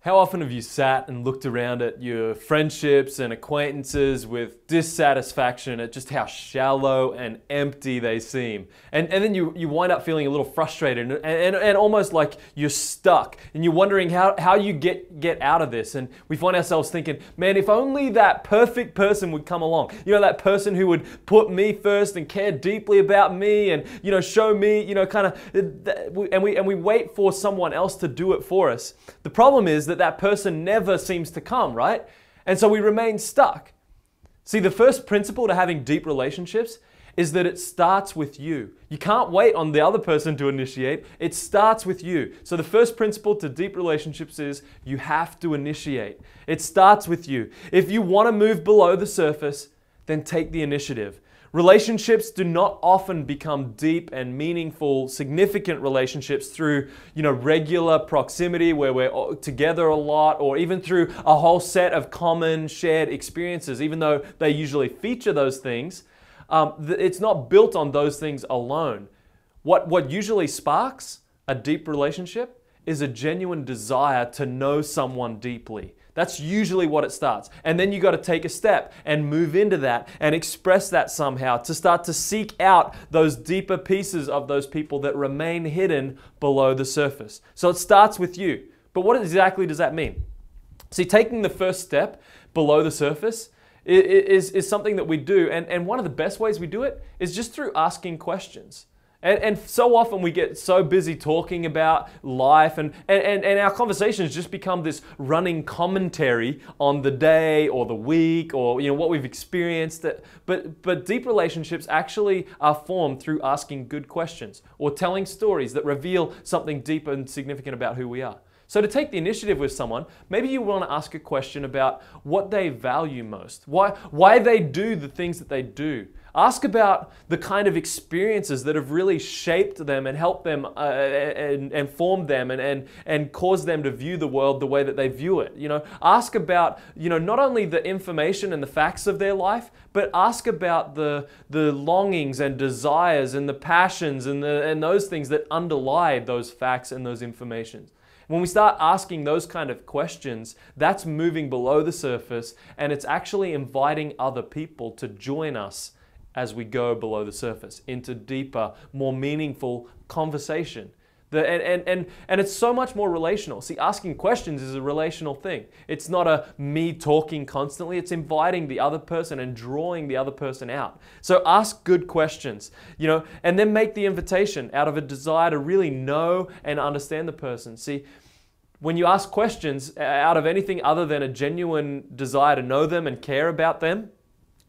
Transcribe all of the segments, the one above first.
How often have you sat and looked around at your friendships and acquaintances with dissatisfaction at just how shallow and empty they seem? And then you wind up feeling a little frustrated and almost like you're stuck and you're wondering how you get out of this. And we find ourselves thinking, man, if only that perfect person would come along. You know, that person who would put me first and care deeply about me and, you know, show me, you know, kind of, and we wait for someone else to do it for us. The problem is that person never seems to come, right? And so we remain stuck. See, the first principle to having deep relationships is that it starts with you. You can't wait on the other person to initiate. It starts with you. So the first principle to deep relationships is you have to initiate. It starts with you. If you want to move below the surface, then take the initiative. Relationships do not often become deep and meaningful, significant relationships through, you know, regular proximity where we're together a lot, or even through a whole set of common shared experiences, even though they usually feature those things. It's not built on those things alone. What usually sparks a deep relationship is a genuine desire to know someone deeply. That's usually what it starts. And then you got to take a step and move into that and express that somehow to start to seek out those deeper pieces of those people that remain hidden below the surface. So it starts with you. But what exactly does that mean? See, taking the first step below the surface is something that we do. And one of the best ways we do it is just through asking questions. And so often we get so busy talking about life and our conversations just become this running commentary on the day or the week or, you know, what we've experienced. But deep relationships actually are formed through asking good questions or telling stories that reveal something deep and significant about who we are. So to take the initiative with someone, maybe you want to ask a question about what they value most, why they do the things that they do. Ask about the kind of experiences that have really shaped them and helped them and formed them and caused them to view the world the way that they view it. You know, ask about, you know, not only the information and the facts of their life, but ask about the longings and desires and the passions and those things that underlie those facts and those informations. When we start asking those kind of questions, that's moving below the surface, and it's actually inviting other people to join us as we go below the surface into deeper, more meaningful conversation. And it's so much more relational. See, asking questions is a relational thing. It's not a me talking constantly. It's inviting the other person and drawing the other person out. So ask good questions, you know, and then make the invitation out of a desire to really know and understand the person. See, when you ask questions out of anything other than a genuine desire to know them and care about them,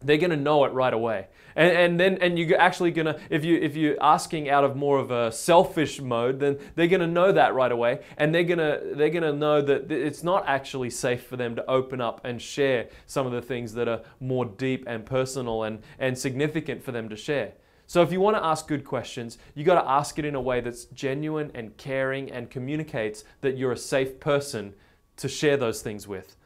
they're going to know it right away. And you're actually going to, if you're asking out of more of a selfish mode, then they're going to know that right away. And they're going to know that it's not actually safe for them to open up and share some of the things that are more deep and personal and significant for them to share. So if you want to ask good questions, you got to ask it in a way that's genuine and caring and communicates that you're a safe person to share those things with.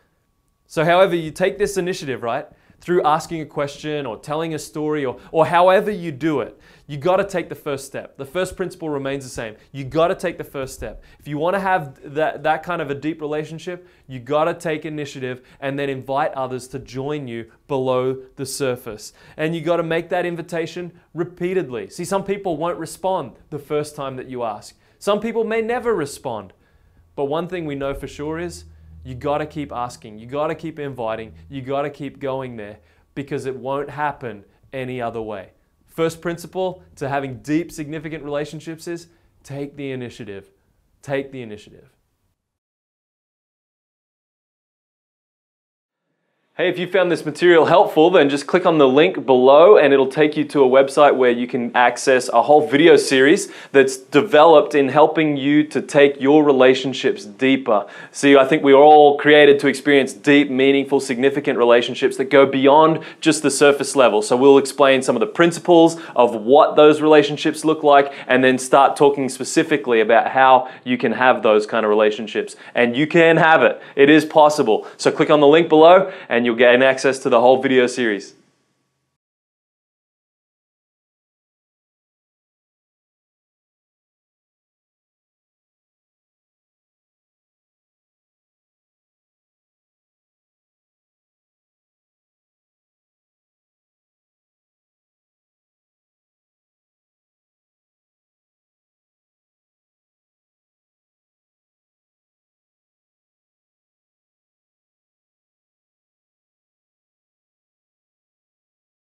So however you take this initiative, right? Through asking a question or telling a story or however you do it, you got to take the first step. The first principle remains the same. You got to take the first step. If you want to have that kind of a deep relationship, you got to take initiative and then invite others to join you below the surface. And you got to make that invitation repeatedly. See, some people won't respond the first time that you ask. Some people may never respond. But one thing we know for sure is you got to keep asking, you got to keep inviting, you got to keep going there because it won't happen any other way. First principle to having deep, significant relationships is take the initiative. Take the initiative. Hey, if you found this material helpful, then just click on the link below and it'll take you to a website where you can access a whole video series that's developed in helping you to take your relationships deeper. See, I think we are all created to experience deep, meaningful, significant relationships that go beyond just the surface level. So we'll explain some of the principles of what those relationships look like and then start talking specifically about how you can have those kind of relationships. And you can have it. It is possible. So click on the link below and you'll gain access to the whole video series.